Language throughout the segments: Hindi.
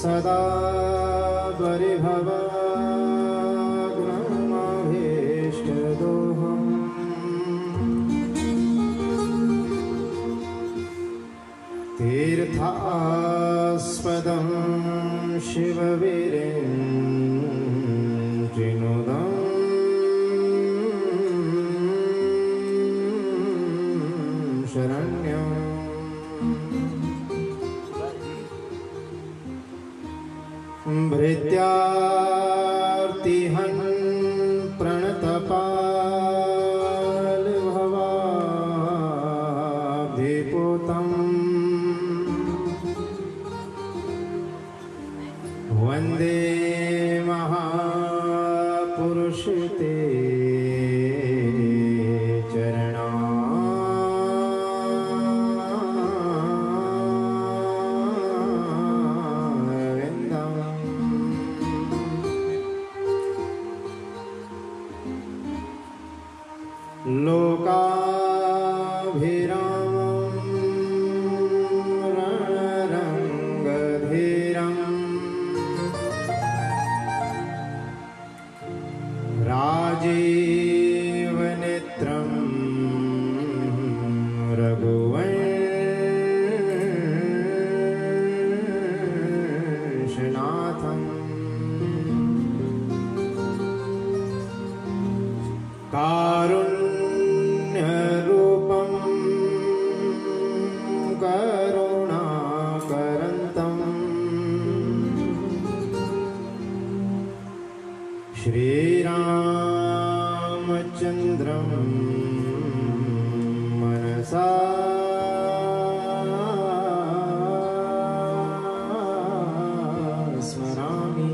सदा परिभवाग्रमभीष्टदोहम् तीर्थास्पदं शिववीरेन्द्रिनुदम् शरण्यम् भृत्यार्तिहन् प्रणतपालभवाब्धिपूतम् वन्दे महापुरुषते लोकाभिरामं रणरङ्गधीरं राजीवनेत्रं रघुवंशनाथम् कारुण्यरूपं करुणाकरन्तं श्रीरामचन्द्रं मनसा स्मरामि।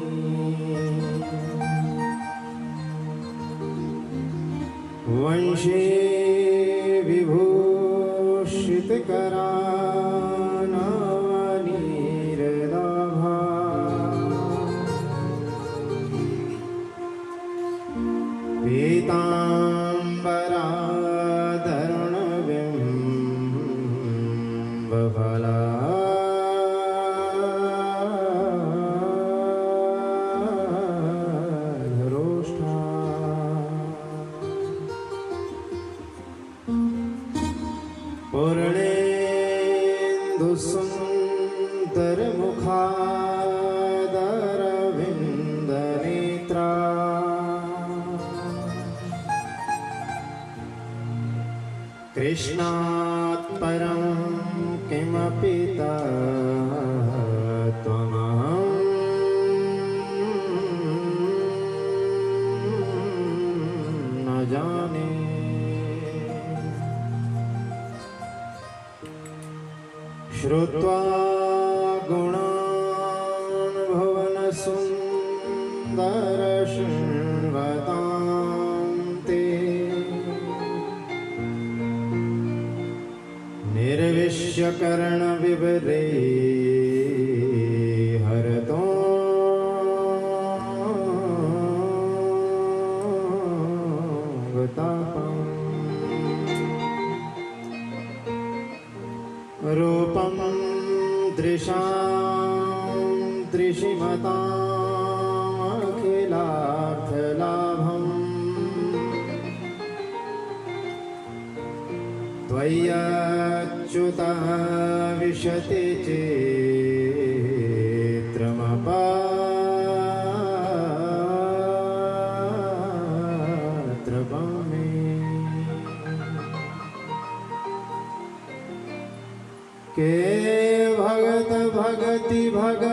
वंशे विभूषितकरानवनीरदाभा पीताम्बराधरुणबिम्बफला पूर्णेन्दुसुन्दरमुखादरविन्दनेत्रा कृष्णात् परं किमपि तत्त्वमहं न जाने। श्रुत्वा गुणान् भुवनसुन्दरशृण्वतां ते निर्विश्यकर्णविवरे हरतो गतापम् रूपं दृशां दृशिमतामखिलार्थलाभम् त्वय्यच्युतः विशति चेत्रमपात्रपामि। के भगत भगति भगवन्तु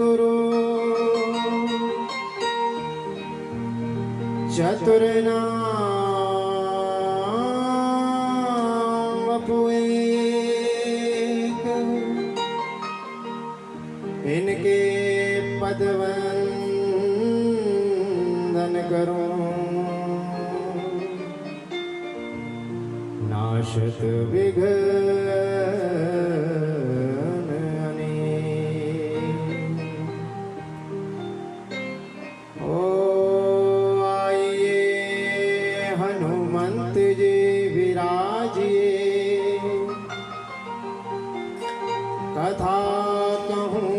गुरु चतुर्नाम वपुएक इनके पदवंदन करो नाशत विघ्न अनेक। ओ आइए हनुमंत जी विराजिए कथा कहूँ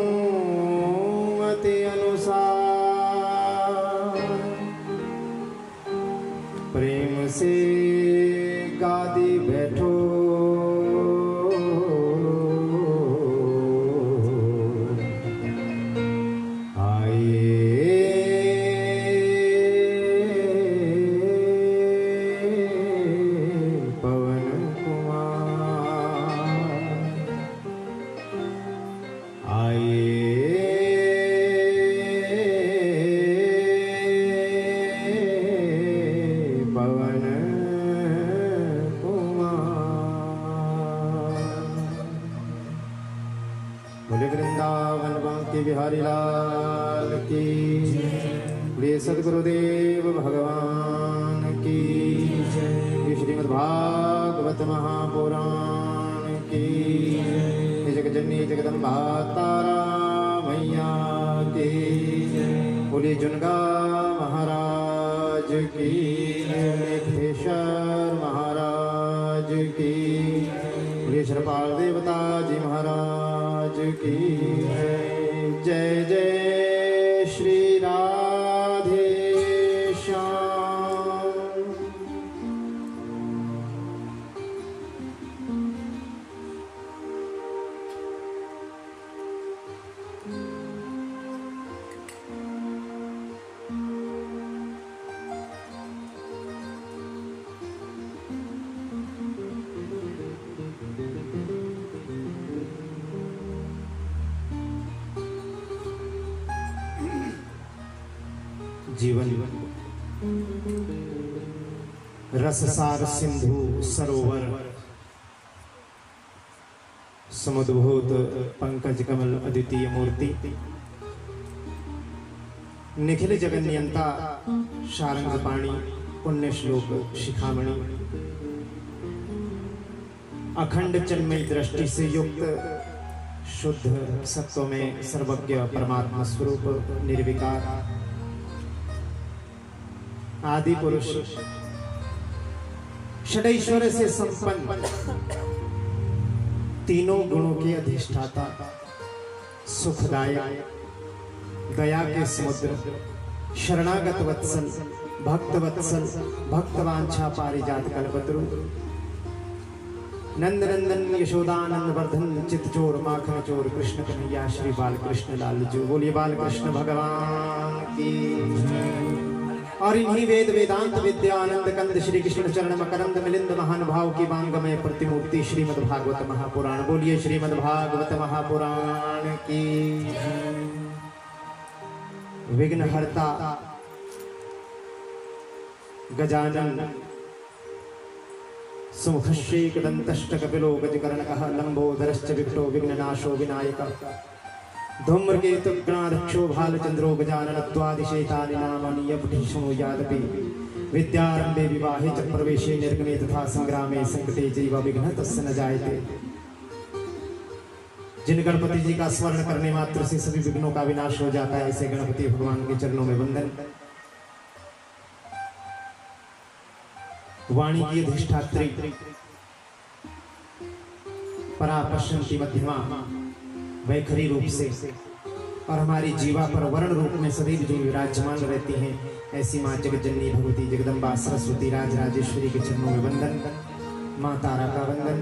अति अनुसार, प्रेम से गादी बैठो बिहारी लाल की, प्रिय सदगुरुदेव भगवान की, श्रीमद् भागवत महापुराण की, जगजननी जगदम्बा तारा मैया की, बोलिए जुनगा महाराज की, मेघेश्वर महाराज की, बोलिए श्रपाल देवता जी महाराज की। जय जय श्री राधे श्याम। जीवन रससार सिंधु सरोवर, समुद्भूत पंकज कमल अद्वितीय मूर्ति, निखिल जगन्नियंता शारंग पाणी, पुण्य श्लोक शिखामणि, अखंड चिन्मय दृष्टि से युक्त शुद्ध सत्व में सर्वज्ञ परमात्मा स्वरूप निर्विकार आदि पुरुष, षडैश्वर्य से संपन्न, तीनों गुणों के अधिष्ठाता, सुखदायक, दया के समुद्र, शरणागत वत्सल, भक्त वत्सल, भक्तवांछा पारिजात कल्पतरु, नंद नंदन यशोदानंद वर्धन चितचोर माखन चोर कृष्ण कन्हैया श्री बाल कृष्ण लाल जो। बोलिए बाल कृष्ण भगवान की। और इन्हीं वेद वेदांत विद्या आनंद कंद श्री कृष्ण चरण मकरंद मिलिंद महानुभाव की वांगमय प्रतिमूर्ति श्रीमद् भागवत महापुराण। बोलिए श्रीमद् भागवत महापुराण की। विघ्नहर्ता गजानन सुमुखश्रीकदन्तश्च कपिलो गजकर्णकः लंबोदरश्च विकटो विघ्ननाशो विनायकः धूम्रकेतुगणाध्यक्षो भालचंद्रो गजानन द्वादशेतानि नामानि यपठिष्णो यादपि विद्यारंभे विवाहे च प्रवेशे निर्गमे तथा संग्रामे संकटे चैव विघ्नः तस्य न जायते। जिन गणपति जी का स्मरण करने मात्र से सभी विघ्नों का विनाश हो जाता है, ऐसे गणपति भगवान के चरणों में वंदन। वाणी की अधिष्ठात्री परा पश्यन्ति मध्यमा वैखरी रूप से और हमारी जीवा पर वर्ण रूप में सदैव जो विराजमान रहती हैं, ऐसी माँ जगज्जननी भगवती जगदम्बा सरस्वती राज राजेश्वरी के चरणों में वंदन। माँ तारा का वंदन।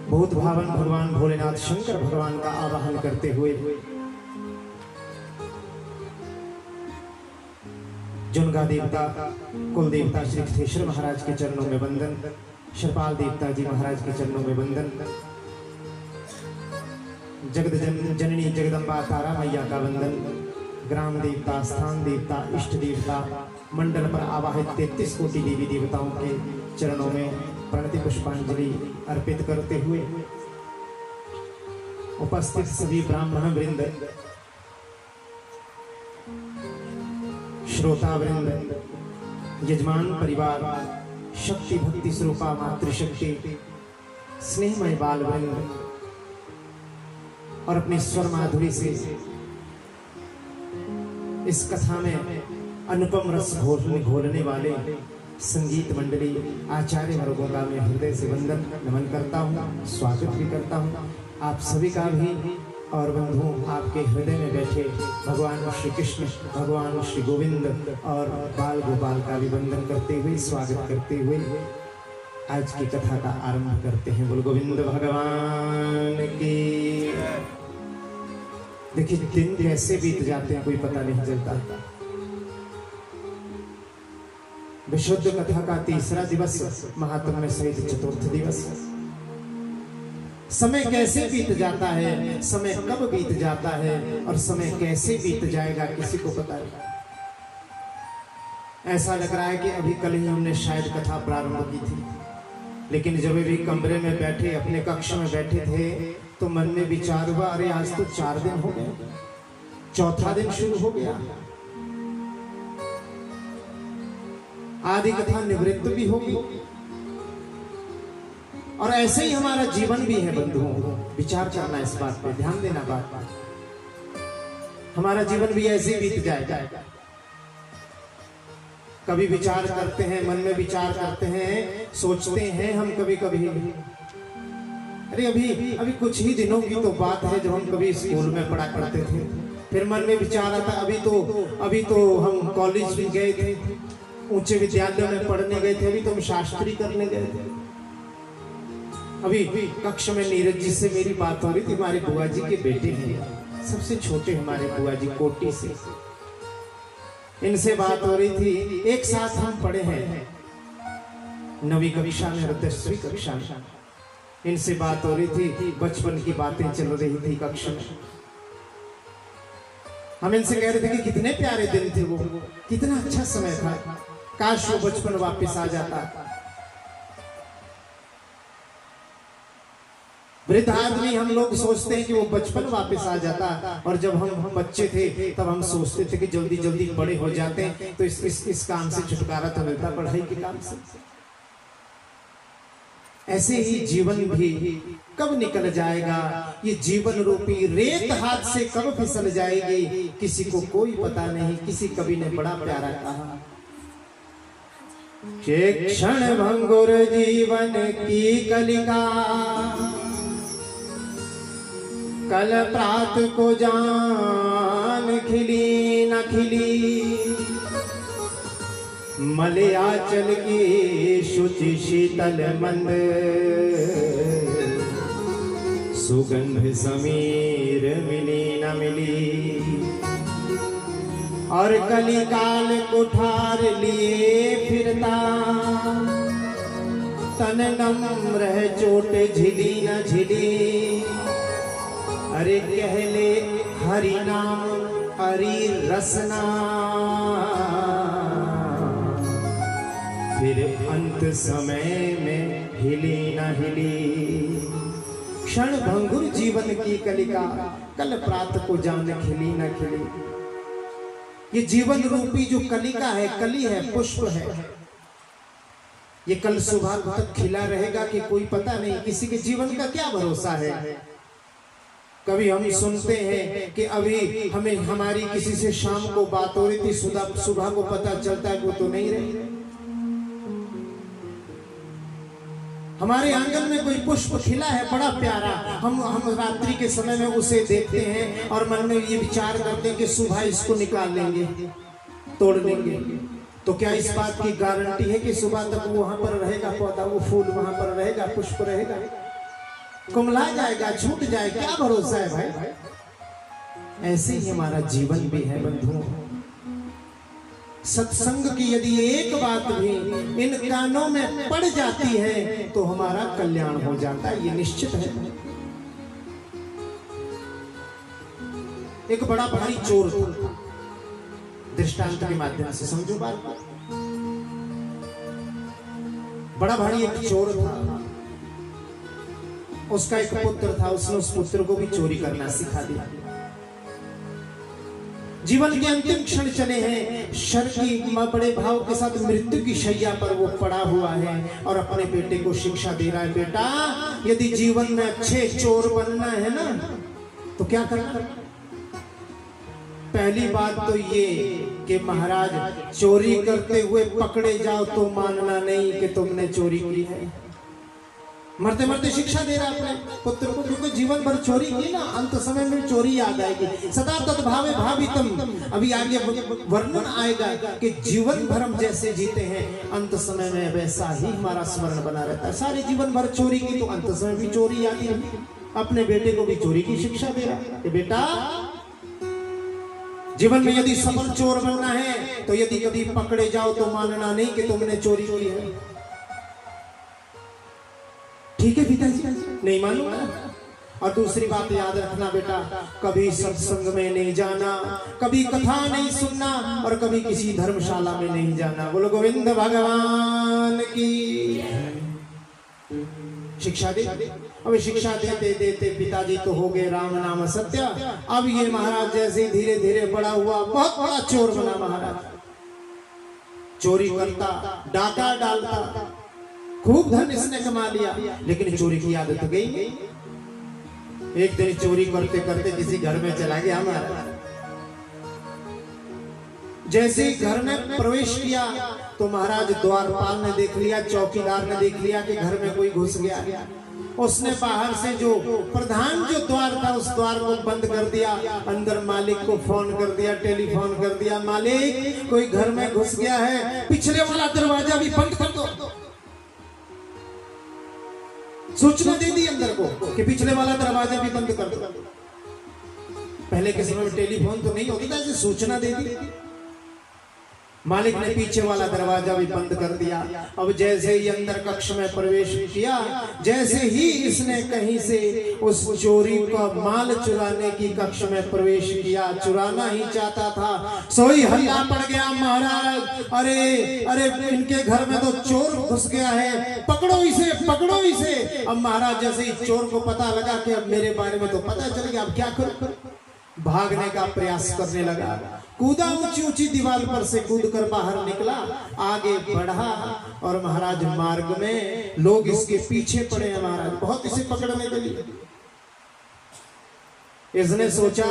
बहुत भावन भगवान भोलेनाथ शंकर भगवान का आवाहन करते हुए जुनगा देवता कुल देवता श्री क्षेश्वर महाराज के चरणों में वंदन। श्रपाल देवता जी महाराज के चरणों में वंदन। जगत जननी जगदम्बा तारा मैया का वंदन। ग्राम देवता, स्थान देवता, इष्ट देवता, मंडल पर आवाहित 33 कोटि देवी देवताओं के चरणों में प्रणति पुष्पांजलि अर्पित करते हुए उपस्थित सभी ब्राह्मण वृंद, श्रोता वृंद, यजमान परिवार, शक्ति भक्ति स्वरूपा मातृशक्ति, स्नेहमय बाल वृंद और अपनी स्वर माधुरी से इस कथा में अनुपम रस घोलने वाले संगीत मंडली, आचार्य वर्गों का मैं हृदय से वंदन नमन करता हूँ, स्वागत भी करता हूँ आप सभी का भी। और बंधुओं, आपके हृदय में बैठे भगवान श्री कृष्ण, भगवान श्री गोविंद और बाल गोपाल का भी वंदन करते हुए, स्वागत करते हुए आज की कथा का आरंभ करते हैं। बोल गोविंद भगवान की। देखिए दिन कैसे बीत जाते हैं कोई पता नहीं चलता। विशुद्ध कथा का तीसरा दिवस, महात्म्य सहित चतुर्थ दिवस। समय कैसे बीत जाता है, समय कब बीत जाता है और समय कैसे बीत जाएगा किसी को पता नहीं। ऐसा लग रहा है कि अभी कल ही हमने शायद कथा प्रारंभ की थी, लेकिन जब भी कमरे में बैठे, अपने कक्ष में बैठे थे, तो मन में विचार हुआ, अरे आज तो 4 दिन हो गए, चौथा दिन शुरू हो गया, आदि कथा निवृत्त भी होगी। और ऐसे ही हमारा जीवन भी है बंधुओं, विचार करना इस बात पे, ध्यान देना बात। हमारा जीवन भी ऐसे ही बीत जाएगा। कभी विचार करते हैं, मन में विचार करते हैं, सोचते हैं हम कभी कभी, अरे अभी कुछ ही दिनों की तो बात है जब हम कभी स्कूल में पढ़ा करते थे। फिर मन में विचार आता, अभी तो हम कॉलेज में गए थे, ऊंचे विद्यालयों में पढ़ने गए थे, अभी तो हम शास्त्री करने गए थे। अभी कक्ष में नीरज जी से मेरी बात हो रही थी, हमारे बुआ जी के बेटे हैं, सबसे छोटे हमारे बुआ जी कोटी से, इनसे बात हो रही थी। एक साथ हम पढ़े हैं 9वीं कक्षा में और 10वीं कक्षा में। इनसे बात हो रही थी, बचपन की बातें चल रही थी कक्ष में। हम इनसे कह रहे थे कि कितने प्यारे दिन थे वो, कितना अच्छा समय था, काश वो बचपन वापस आ जाता। वृद्ध आदमी हम लोग सोचते हैं कि वो बचपन वापस आ जाता, और जब हम बच्चे थे तब हम सोचते थे कि जल्दी जल्दी बड़े हो जाते हैं तो इस काम से छुटकारा तो मिलता, पढ़ाई के काम से। ऐसे ही जीवन भी कब निकल जाएगा, ये जीवन रूपी रेत हाथ से कब फिसल जाएगी, किसी को कोई पता नहीं। किसी कवि ने बड़ा प्यारा कहा, क्षण भंगुर जीवन की कलिका, कल प्रात को जान खिली न खिली, मलयाचल की शुचि शीतल मंद, सुगंध समीर मिली न मिली, और कलिकाल कुठार लिए फिरता, तन नम्र है चोट झिली न झिली, अरे कहले हरि नाम हरि रसना, फिर अंत समय में हिली न हिली। क्षण भंगुर जीवन की कलिका, कल प्रात को जान खिली न खिली। ये जीवन रूपी जो कलिका है, कली है, पुष्प है, ये कल सुबह तक खिला रहेगा कि कोई पता नहीं। किसी के जीवन का क्या भरोसा है। कभी हम सुनते हैं कि अभी हमें हमारी किसी से शाम को बात हो रही थी, सुबह को पता चलता है वो तो नहीं रहे। हमारे आंगन में कोई पुष्प खिला है बड़ा प्यारा, हम रात्रि के समय में उसे देखते हैं और मन में ये विचार करते हैं कि सुबह इसको निकाल लेंगे, तोड़ लेंगे। तो क्या इस बात की गारंटी है कि सुबह तक वो वहां पर रहेगा पौधा, वो फूल वहां पर रहेगा, पुष्प रहेगा? कुमला जाएगा, छूट जाएगा, क्या भरोसा है भाई। ऐसे ही हमारा जीवन भी है बंधुओं। सत्संग की यदि एक बात भी इन कानों में पड़ जाती है तो हमारा कल्याण हो जाता है, ये निश्चित है। एक बड़ा भारी चोर था, दृष्टांत के माध्यम से समझो बात को। बड़ा भारी एक चोर था, उसका एक पुत्र था, उसने उस पुत्र को भी चोरी करना सिखा दिया। जीवन के अंतिम क्षण चले हैं, शर की बड़े भाव के साथ मृत्यु की शैया पर वो पड़ा हुआ है और अपने बेटे को शिक्षा दे रहा है, बेटा यदि जीवन में अच्छे चोर बनना है ना तो क्या करना। पहली बात तो ये कि महाराज चोरी करते हुए पकड़े जाओ तो मानना नहीं कि तुमने चोरी की है। मरते मरते शिक्षा दे रहा अपने पुत्र को, क्योंकि जीवन भर चोरी की ना, अंत समय में चोरी याद आएगी। सदा तद्भावे भावितम, अभी आगे वर्णन आएगा कि जीवन भर हम जैसे जीते हैं अंत समय में वैसा ही हमारा स्मरण बना रहता है। सारे जीवन भर चोरी की तो अंत समय भी चोरी याद आएगी। अपने बेटे को भी चोरी की शिक्षा दे रहा कि बेटा जीवन में यदि सफल चोर बनना है तो यदि कभी पकड़े जाओ तो मानना नहीं कि तुमने चोरी की है। ठीक है पिताजी, नहीं मालूम। और दूसरी बात याद रखना बेटा, कभी सत्संग में नहीं जाना, कभी कथा नहीं सुनना और कभी किसी धर्मशाला में नहीं जाना। बोलो गोविंद भगवान की शिक्षा दे। अब शिक्षा देते देते पिताजी तो हो गए राम नाम सत्य। अब ये महाराज जैसे धीरे धीरे बड़ा हुआ, बहुत बड़ा चोर बना महाराज। चोरी करता, डाका डालता, खूब धन इसने कमा लिया, लेकिन चोरी की आदत गई। एक दिन चोरी करते करते किसी घर में चला गया हमारा। जैसे ही घर में प्रवेश किया तो महाराज द्वारपाल ने देख लिया, चौकीदार ने देख लिया कि घर में कोई घुस गया। उसने बाहर से जो प्रधान जो द्वार था उस द्वार को बंद कर दिया। अंदर मालिक को फोन कर दिया, टेलीफोन कर दिया, मालिक कोई घर में घुस गया है, पिछले वाला दरवाजा भी बंद कर दो। सूचना दे दी अंदर को कि पिछले वाला दरवाजा भी बंद कर दो। पहले के समय में टेलीफोन तो नहीं होता था, ऐसे सूचना दे दी। मालिक ने पीछे वाला दरवाजा भी बंद कर दिया। अब जैसे ही अंदर कक्ष में प्रवेश किया, जैसे ही इसने कहीं से उस चोरी का माल चुराने की कक्ष में प्रवेश किया, चुराना ही चाहता था, सोई हल्ला पड़ गया महाराज, अरे अरे इनके घर में तो चोर घुस गया है, पकड़ो इसे, पकड़ो इसे। अब महाराज जैसे ही चोर को पता लगा कि अब मेरे बारे में तो पता चल गया, अब क्या करूं, भागने का प्रयास करने लगा। कूदा, ऊंची ऊंची दीवार पर से कूदकर बाहर निकला, आगे बढ़ा और महाराज मार्ग में लोग इसके पीछे पड़े हैं महाराज, बहुत इसे पकड़ने के लिए। इसने सोचा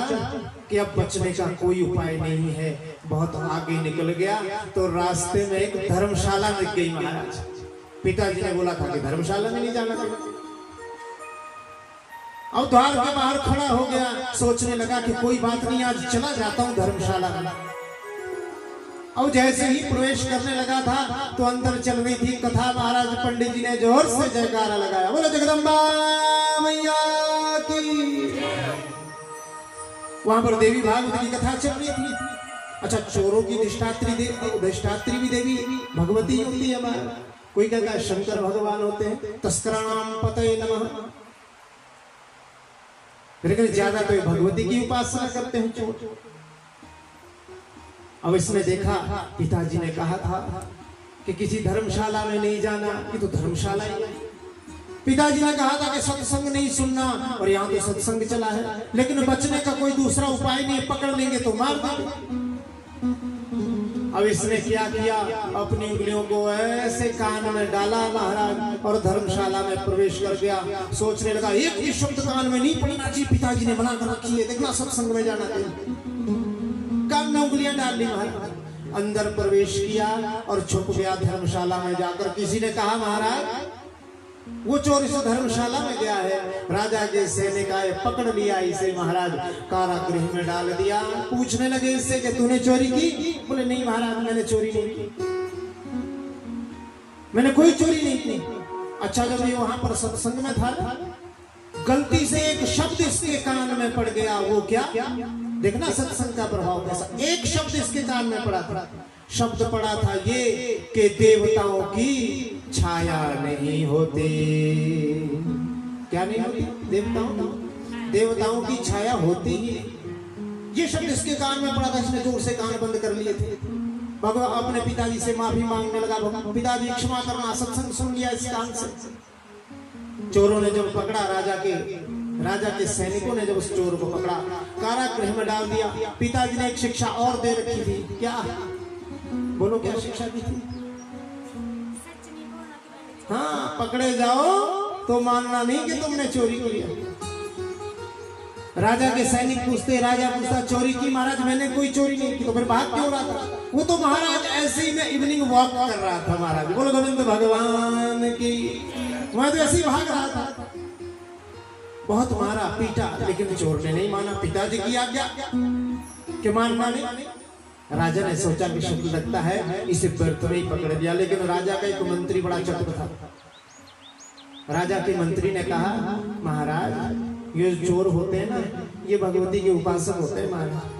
कि अब बचने का कोई उपाय नहीं है, बहुत आगे निकल गया तो रास्ते में एक धर्मशाला दिख गई महाराज। पिताजी ने बोला था कि धर्मशाला में नहीं जाना चाहिए। अब द्वार के बाहर खड़ा हो गया, सोचने लगा कि कोई बात नहीं, आज चला जाता हूं धर्मशाला में। अब जैसे ही प्रवेश करने लगा था तो अंदर चल रही थी कथा। महाराज पंडित जी ने जोर से जयकारा लगाया, बोलो जगदम्बा मैया की। वहां पर देवी भागवत की कथा चल रही थी। अच्छा, चोरों की अधिष्ठात्री भी देवी भगवती होती है हमारा। कोई कहता है शंकर भगवान होते हैं, तस्कराणाम पतये नमः, लेकिन ज्यादा तो भगवती की उपासना करते हैं चोर। अब इसने देखा, पिताजी ने कहा था कि किसी धर्मशाला में नहीं जाना, कि तो धर्मशाला ही है। पिताजी ने कहा था कि सत्संग नहीं सुनना, और यहाँ तो सत्संग चला है, लेकिन बचने का कोई दूसरा उपाय नहीं, पकड़ लेंगे तो मार देंगे। अब इसने क्या किया, अपनी उंगलियों को ऐसे कान में डाला महाराज और धर्मशाला में प्रवेश कर गया। सोचने लगा एक भी शब्द कान में नहीं पड़ना चाहिए, पिताजी ने मना कर रखी है, देखना सत्संग में जाना चाहिए। कान में उंगलियां डाल ली महाराज, अंदर प्रवेश किया और छुप गया धर्मशाला में जाकर। किसी ने कहा महाराज वो चोर इस धर्मशाला में गया है। राजा के सैनिक आए, पकड़ लिया इसे महाराज, कारागृह में डाल दिया। पूछने लगे इससे कि तूने चोरी की? बोले नहीं महाराज, मैंने चोरी नहीं की, मैंने कोई चोरी नहीं की। अच्छा, जब ये वहां पर सत्संग में था, गलती से एक शब्द इसके कान में पड़ गया। वो क्या? देखना सत्संग का प्रभाव कैसा। एक शब्द इसके कान में पड़ा था, शब्द पड़ा था ये कि देवताओं की छाया नहीं होती। क्या नहीं होती? देवताओं की छाया होती ही। ये शब्द इसके कान में पड़ा था, इसने जोर से कान बंद कर लिए थे। भगवान अपने पिताजी से माफी मांगने लगा, पिताजी क्षमा करना, सत्संग सुन लिया इस कान से। चोरों ने जब पकड़ा, राजा के सैनिकों ने जब उस चोर को पकड़ा, कारागृह में डाल दिया। पिताजी ने एक शिक्षा और दे रखी थी। क्या? बोलो क्या शिक्षा दी थी? हाँ, पकड़े जाओ तो मानना नहीं कि तुमने चोरी की है। राजा के सैनिक पूछते, राजा पूछता चोरी की महाराज? मैंने कोई चोरी नहीं की। तो फिर भाग क्यों रहा था? वो तो महाराज ऐसे ही मैं इवनिंग वॉक कर रहा था महाराज। बोलो गोविंद भगवान की। मैं तो ऐसे ही भाग रहा था। बहुत मारा पीटा लेकिन चोर ने नहीं माना। पिताजी की आज्ञा कि मानना नहीं। राजा ने सोचा कि शब्द लगता है इसे व्यर्थ में ही पकड़ लिया। लेकिन राजा का एक मंत्री बड़ा चतुर था। राजा के मंत्री ने कहा, महाराज ये चोर होते हैं ना, ये भगवती के उपासक होते हैं महाराज।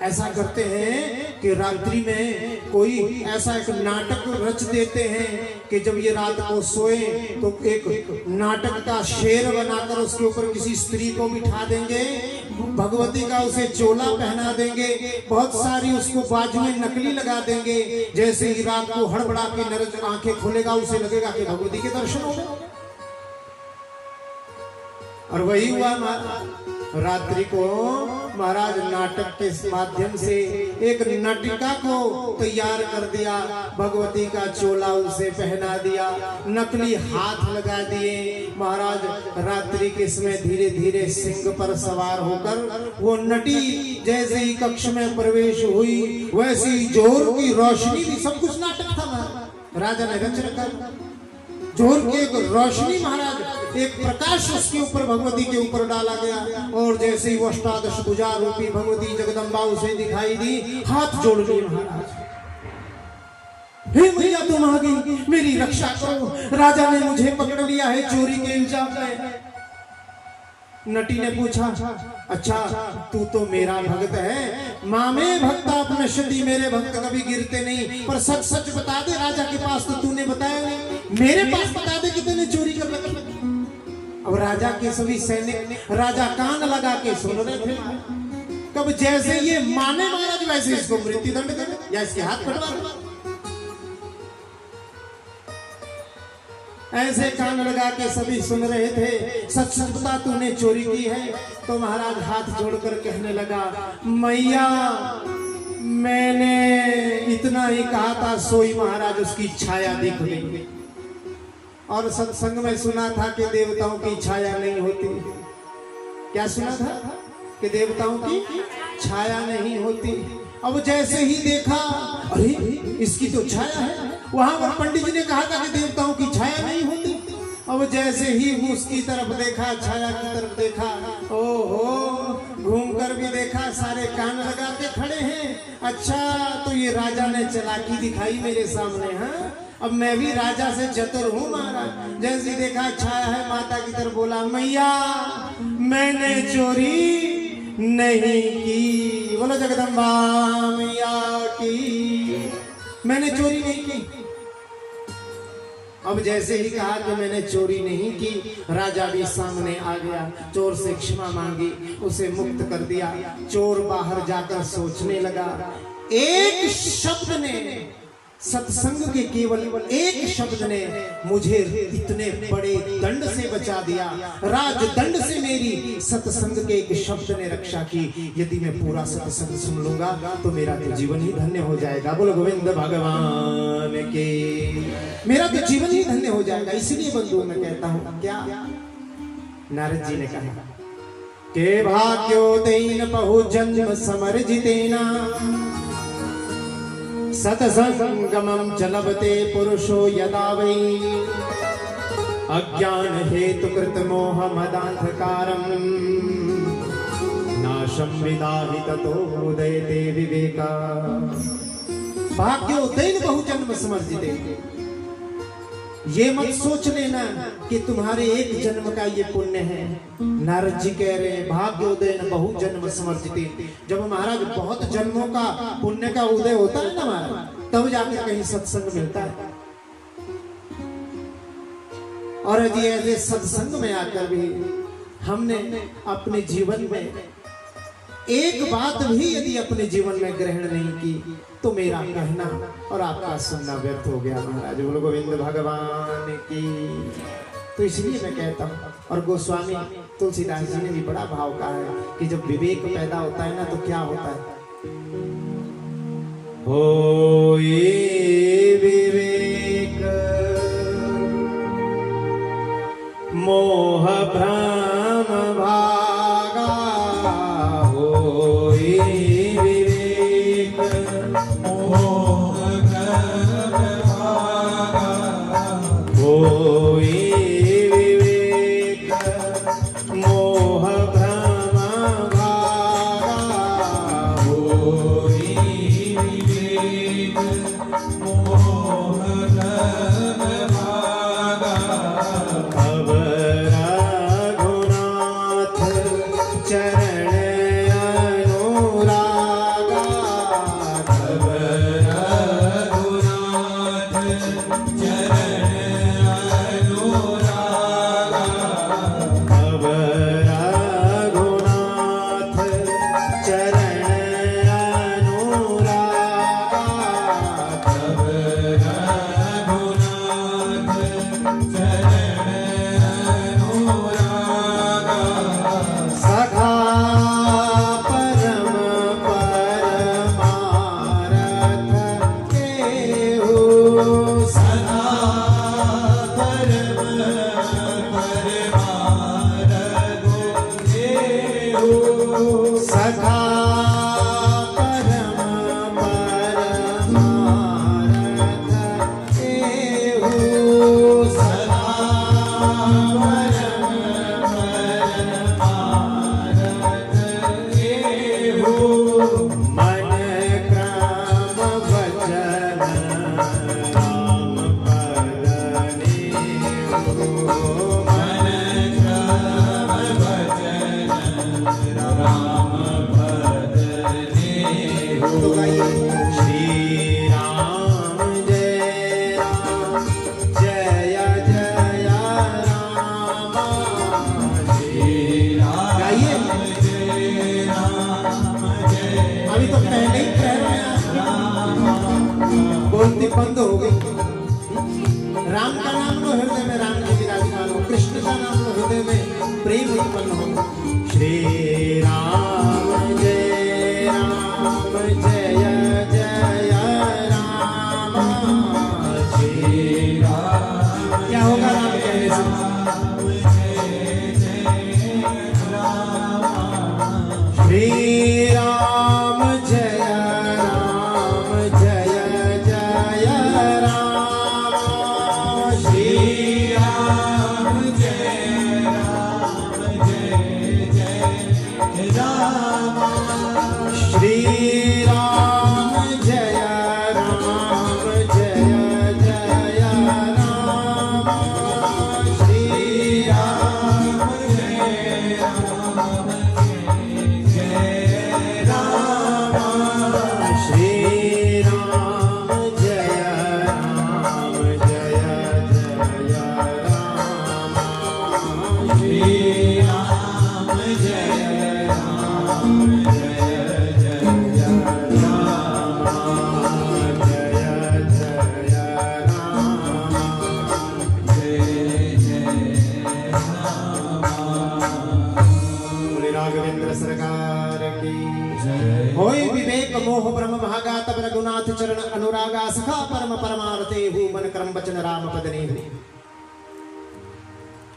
ऐसा करते हैं कि रात्रि में कोई ऐसा एक नाटक रच देते हैं कि जब ये रात को सोए तो एक नाटक का शेर बनाकर उसके ऊपर किसी स्त्री को बिठा देंगे, भगवती का उसे चोला पहना देंगे, बहुत सारी उसको बाजू में नकली लगा देंगे। जैसे ही रात को हड़बड़ा के नर आंखें खोलेगा उसे लगेगा कि भगवती के दर्शन हो गए। और वही हुआ रात्रि को महाराज नाटक के माध्यम से एक नटिका को तैयार कर दिया, भगवती का चोला उसे पहना दिया, नकली हाथ लगा दिए। महाराज रात्रि के समय धीरे धीरे सिंह पर सवार होकर वो नटी जैसे ही कक्ष में प्रवेश हुई वैसी जोर की रोशनी भी, सब कुछ नाटक था राजा ने रच रखा। जोर की एक रोशनी महाराज, एक प्रकाश उसके ऊपर भगवती के ऊपर डाला गया। और जैसे ही वो अष्टादश भुजा रूपी भगवती जगदम्बा उसे दिखाई दी, हाथ जोड़ लिए महाराज, हे मैया तुम आ गई, मेरी रक्षा करो, राजा ने मुझे पकड़ लिया है चोरी के इल्जाम में। नटी ने पूछा, अच्छा तू तो मेरा भक्त है, मामे भक्ता अपनश्यति, मेरे भक्त कभी गिरते नहीं, पर सच सच बता दे, राजा के पास तो तूने बताया नहीं, मेरे पास बता दे कि तूने चोरी कर रखी। अब राजा के सभी सैनिक, राजा कान लगा के सुन रहे थे। कब जैसे ये माने महाराज वैसे इसको मृत्यु दंड देना या इसके हाथ कटवा दो। ऐसे कान लगा के सभी सुन रहे थे। सच सच बता तूने चोरी की है? तो महाराज हाथ जोड़कर कहने लगा, मैया मैंने इतना ही कहा था, सोई महाराज उसकी छाया दिख गई। और सत्संग में सुना था कि देवताओं की छाया नहीं होती। क्या सुना था? कि देवताओं की छाया नहीं होती। अब जैसे ही देखा, अरे इसकी तो छाया है। वहां पर पंडित जी ने कहा था कि देवताओं की छाया नहीं होती। अब जैसे ही उसकी तरफ देखा, छाया की तरफ देखा, ओहो घूमकर भी देखा, सारे कान लगा के खड़े हैं। अच्छा तो ये राजा ने चालाकी दिखाई मेरे सामने। हाँ अब मैं भी राजा से चतुर हूँ महाराज। जैसे देखा छाया है, माता की तरफ बोला, मैया मैंने चोरी नहीं की। बोलो जगदम्बा मैया की, मैंने चोरी नहीं की। अब जैसे ही कहा कि मैंने चोरी नहीं की, राजा भी सामने आ गया, चोर से क्षमा मांगी, उसे मुक्त कर दिया। चोर बाहर जाकर सोचने लगा, एक शब्द ने, सत्संग के केवल एक शब्द ने मुझे इतने बड़े दंड से बचा दिया, राजदंड से मेरी सत्संग के एक शब्द ने रक्षा की। यदि मैं पूरा सत्संग सुन लूंगा तो मेरा तो जीवन ही धन्य हो जाएगा। बोलो गोविंद भगवान के, मेरा तो जीवन ही धन्य हो जाएगा। इसलिए बंधु मैं कहता हूँ, क्या नारद जी ने कहा के भाग्योदयन बहु जन्म समर्जितेना सतसंगमं च लभते पुरुषो यदा वै अज्ञान हेतु कृत मोह मदांधकारं नाशं विदाहि ततो उदयते विवेका। भाग्योदयन बहु जन्म समर्जिते। ये मत सोच लेना कि तुम्हारे एक जन्म का ये पुण्य है। नारद जी कह रहे हैं भाग्योदयन बहु जन्म समर्जिते। जब महाराज बहुत जन्मों का पुण्य का उदय होता है ना महाराज, तब जाकर कहीं सत्संग मिलता है। और यदि ऐसे सत्संग में आकर भी हमने अपने जीवन में एक बात भी यदि अपने जीवन में ग्रहण नहीं की तो मेरा कहना और आपका सुनना व्यर्थ हो गया महाराज। बोलो गोविंद भगवान की। तो इसलिए मैं कहता हूँ, और गोस्वामी तुलसीदास जी ने भी बड़ा भाव कहा है कि जब विवेक पैदा होता है ना तो क्या होता है, हो ये विवेक मोह भ्रम भाव अब रघुनाथ चरण अनुरागा अब रघुनाथ चरण अनुरागा अब रघुनाथ चरण अनुरागा अब रघुनाथ चरण अनुरागा सखा परम परमारथ केहू सदा परम परमार गुंदेहु सखा परम परमारथ केहू सदा परम परमार गुंदेहु मन क्रम वचन राम पद नेहु मन क्रम वचन राम पद नेहु तो गाइए श्री राम जय जय राम श्री राम गाइए जय राम जय अभी तो पहले ही कह रहे हैं बोलती बंद हो गई राम का नाम लो हृदय में राम जी विराजमान हो कृष्ण का नाम लो हृदय में प्रेम उत्पन्न हो श्री राम जय जय राम श्री राम क्या होगा राम कहने से श्री राम जय जय राम श्री राम जय राम श्री राम जय जय राम श्री राम श्री राम जय राम श्री राम जय राम राघवेंद्र सरकार की होय विवेक मोह ब्रह्म भागा तब रघुनाथ चरण अनुरागा सखा परम परमारते हु मन क्रम वचन राम पद नेहु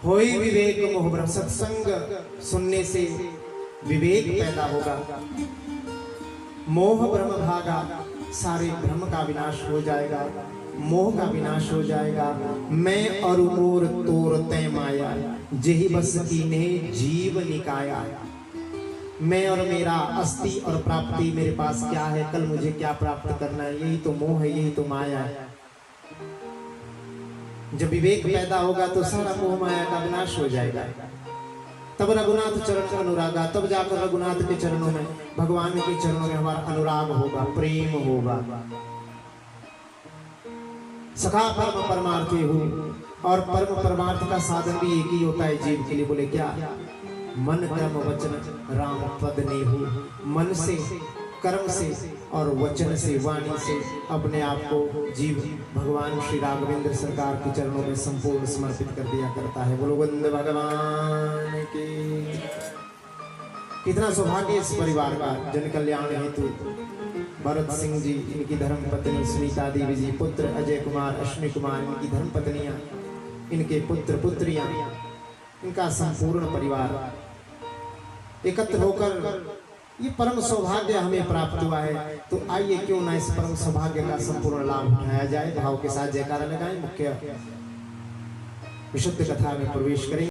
होय विवेक मोह ब्रह्म सत्संग सुनने से विवेक पैदा होगा मोह ब्रह्म भागा सारे भ्रम का विनाश हो जाएगा मोह का विनाश हो जाएगा मैं और मोर तोर तय माया जेहि बस कीन्हे जीव निकाया मैं और मेरा अस्थि और प्राप्ति मेरे पास क्या है कल मुझे क्या प्राप्त करना है यही तो मोह है यही तो माया है जब विवेक पैदा होगा तो सारा मोह माया का विनाश हो जाएगा तब रघुनाथ चरण अनुरागा तब जाकर रघुनाथ के चरणों में भगवान के चरणों में हमारा अनुराग होगा प्रेम होगा सखा परम परमार्थी हूँ और परम परमार्थ का साधन भी एक ही होता है जीव के लिए बोले क्या मन कर्म वचन राम पद नेहु मन से कर्म से और वचन से वाणी से अपने आप को जीव भगवान श्री राघवेंद्र सरकार के चरणों में संपूर्ण समर्पित कर दिया करता है बोलो गोविंद भगवान की कितना सौभाग्य इस परिवार का जन कल्याण हेतु भरत सिंह जी इनकी धर्म पत्नी सुनीता देवी जी पुत्र अजय कुमार अश्विनी कुमार इनकी धर्म पत्नियां इनके पुत्र पुत्रियां इनका संपूर्ण परिवार एकत्र होकर ये परम सौभाग्य हमें प्राप्त हुआ है तो आइए क्यों ना इस परम सौभाग्य का संपूर्ण लाभ उठाया जाए भाव के साथ जयकारा लगाएं मुख्य विशुद्ध कथा में प्रवेश करें।